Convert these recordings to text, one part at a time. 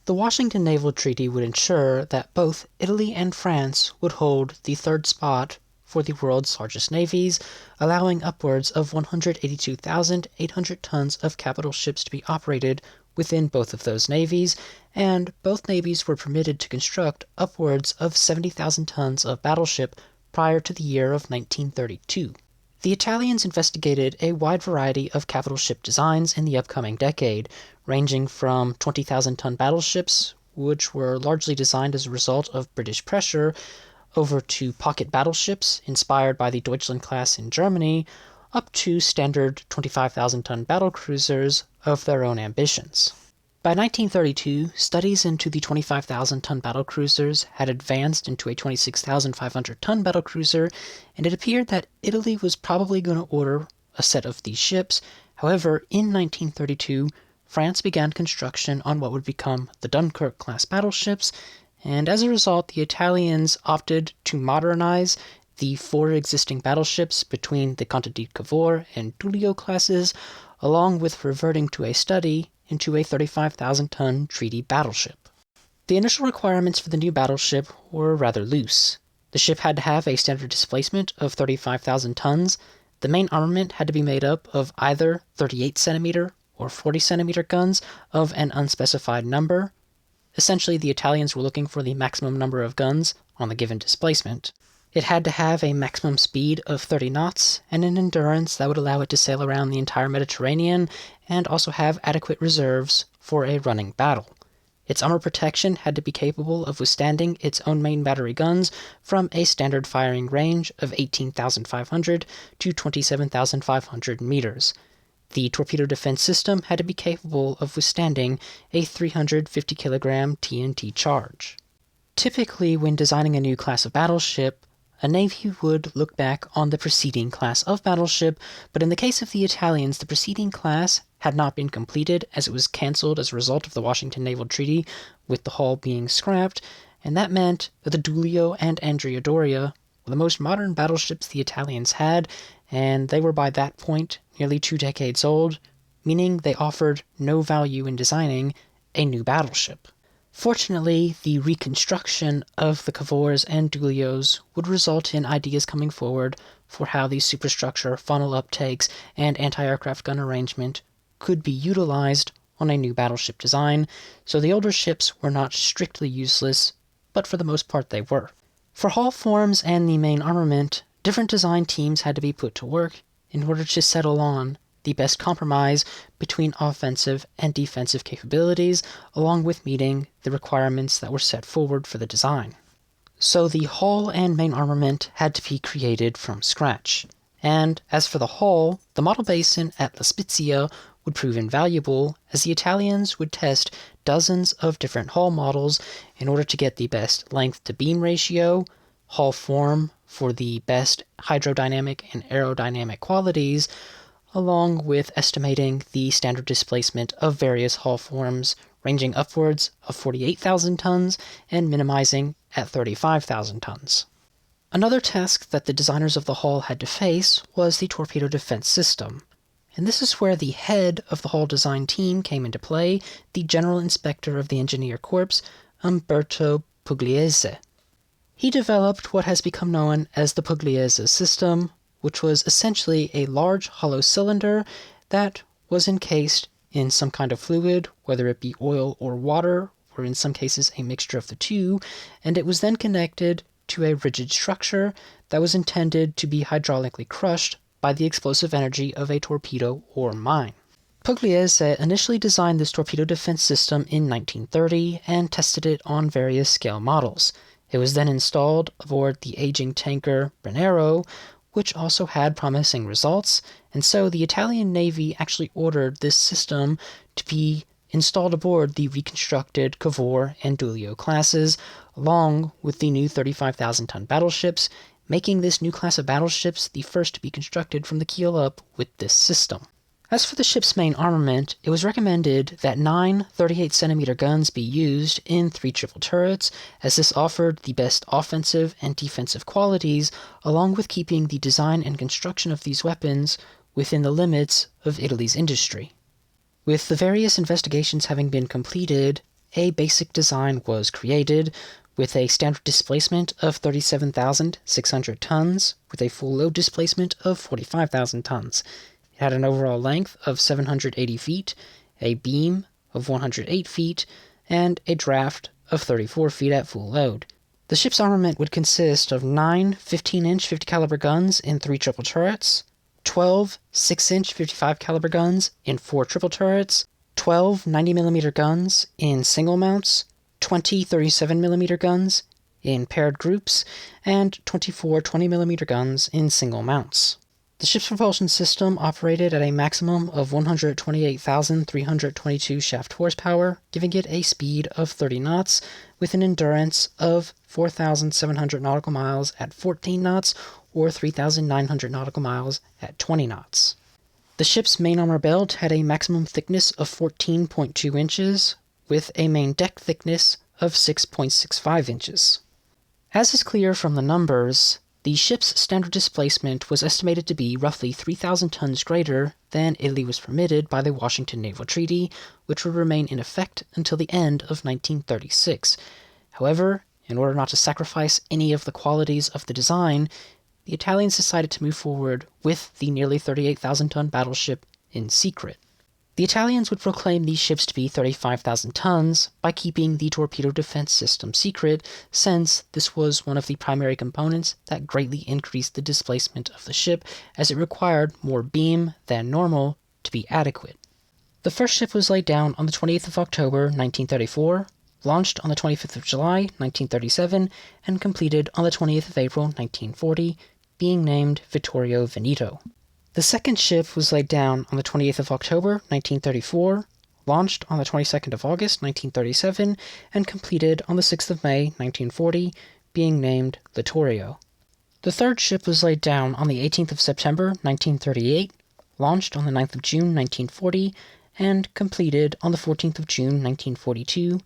The Washington Naval Treaty would ensure that both Italy and France would hold the third spot for the world's largest navies, allowing upwards of 182,800 tons of capital ships to be operated within both of those navies, and both navies were permitted to construct upwards of 70,000 tons of battleship prior to the year of 1932. The Italians investigated a wide variety of capital ship designs in the upcoming decade, ranging from 20,000-ton battleships, which were largely designed as a result of British pressure, over to pocket battleships inspired by the Deutschland class in Germany, up to standard 25,000-ton battlecruisers of their own ambitions. By 1932, studies into the 25,000-ton battlecruisers had advanced into a 26,500-ton battlecruiser, and it appeared that Italy was probably going to order a set of these ships. However, in 1932, France began construction on what would become the Dunkirk-class battleships, and as a result, the Italians opted to modernize the 4 existing battleships between the Conte di Cavour and Giulio classes, along with reverting to a study into a 35,000-ton treaty battleship. The initial requirements for the new battleship were rather loose. The ship had to have a standard displacement of 35,000 tons. The main armament had to be made up of either 38-centimeter or 40-centimeter guns of an unspecified number. Essentially, the Italians were looking for the maximum number of guns on the given displacement. It had to have a maximum speed of 30 knots and an endurance that would allow it to sail around the entire Mediterranean and also have adequate reserves for a running battle. Its armor protection had to be capable of withstanding its own main battery guns from a standard firing range of 18,500 to 27,500 meters. The torpedo defense system had to be capable of withstanding a 350 kilogram TNT charge. Typically, when designing a new class of battleship, a navy would look back on the preceding class of battleship, but in the case of the Italians, the preceding class had not been completed as it was cancelled as a result of the Washington Naval Treaty, with the hull being scrapped, and that meant that the Giulio and Andrea Doria were the most modern battleships the Italians had, and they were by that point nearly 2 decades old, meaning they offered no value in designing a new battleship. Fortunately, the reconstruction of the Cavours and Giulios would result in ideas coming forward for how the superstructure, funnel uptakes, and anti-aircraft gun arrangement could be utilized on a new battleship design, so the older ships were not strictly useless, but for the most part they were. For hull forms and the main armament, different design teams had to be put to work in order to settle on the best compromise between offensive and defensive capabilities, along with meeting the requirements that were set forward for the design. So the hull and main armament had to be created from scratch. And as for the hull, the model basin at La Spezia would prove invaluable, as the Italians would test dozens of different hull models in order to get the best length-to-beam ratio, hull form for the best hydrodynamic and aerodynamic qualities, along with estimating the standard displacement of various hull forms ranging upwards of 48,000 tons and minimizing at 35,000 tons. Another task that the designers of the hull had to face was the torpedo defense system, and this is where the head of the hull design team came into play, the General Inspector of the Engineer Corps, Umberto Pugliese. He developed what has become known as the Pugliese system, which was essentially a large hollow cylinder that was encased in some kind of fluid, whether it be oil or water, or in some cases a mixture of the two, and it was then connected to a rigid structure that was intended to be hydraulically crushed by the explosive energy of a torpedo or mine. Pugliese initially designed this torpedo defense system in 1930 and tested it on various scale models. It was then installed aboard the aging tanker Brennero, which also had promising results, and so the Italian Navy actually ordered this system to be installed aboard the reconstructed Cavour and Giulio classes, along with the new 35,000-ton battleships, making this new class of battleships the first to be constructed from the keel up with this system. As for the ship's main armament, it was recommended that 9 38-centimeter guns be used in 3 triple turrets, as this offered the best offensive and defensive qualities, along with keeping the design and construction of these weapons within the limits of Italy's industry. With the various investigations having been completed, a basic design was created with a standard displacement of 37,600 tons, with a full load displacement of 45,000 tons. It had an overall length of 780 feet, a beam of 108 feet, and a draft of 34 feet at full load. The ship's armament would consist of 9 15-inch 50 caliber guns in 3 triple turrets, 12 6-inch 55 caliber guns in 4 triple turrets, 12 90mm guns in single mounts, 20 37mm guns in paired groups, and 24 20mm guns in single mounts. The ship's propulsion system operated at a maximum of 128,322 shaft horsepower, giving it a speed of 30 knots with an endurance of 4,700 nautical miles at 14 knots or 3,900 nautical miles at 20 knots. The ship's main armor belt had a maximum thickness of 14.2 inches, with a main deck thickness of 6.65 inches. As is clear from the numbers, the ship's standard displacement was estimated to be roughly 3,000 tons greater than Italy was permitted by the Washington Naval Treaty, which would remain in effect until the end of 1936. However, in order not to sacrifice any of the qualities of the design, the Italians decided to move forward with the nearly 38,000-ton battleship in secret. The Italians would proclaim these ships to be 35,000 tons by keeping the torpedo defense system secret, since this was one of the primary components that greatly increased the displacement of the ship, as it required more beam than normal to be adequate. The first ship was laid down on the 20th of October, 1934, launched on the 25th of July, 1937, and completed on the 20th of April, 1940, being named Vittorio Veneto. The second ship was laid down on the 20th of October, 1934, launched on the 22nd of August, 1937, and completed on the 6th of May, 1940, being named Vittorio. The third ship was laid down on the 18th of September, 1938, launched on the 9th of June, 1940, and completed on the 14th of June, 1942,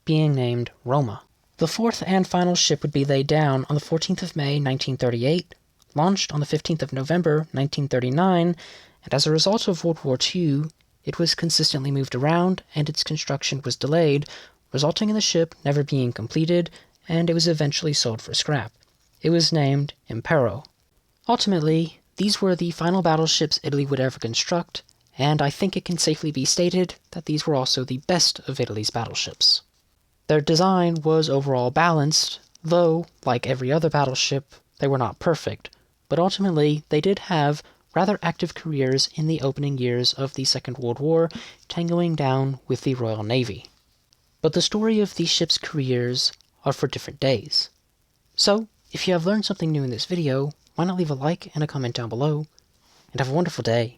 being named Roma. The fourth and final ship would be laid down on the 14th of May, 1938, launched on the 15th of November, 1939, and as a result of World War II, it was consistently moved around and its construction was delayed, resulting in the ship never being completed, and it was eventually sold for scrap. It was named Impero. Ultimately, these were the final battleships Italy would ever construct, and I think it can safely be stated that these were also the best of Italy's battleships. Their design was overall balanced, though, like every other battleship, they were not perfect, but ultimately they did have rather active careers in the opening years of the Second World War, tangoing down with the Royal Navy. But the story of these ships' careers are for different days. So, if you have learned something new in this video, why not leave a like and a comment down below, and have a wonderful day.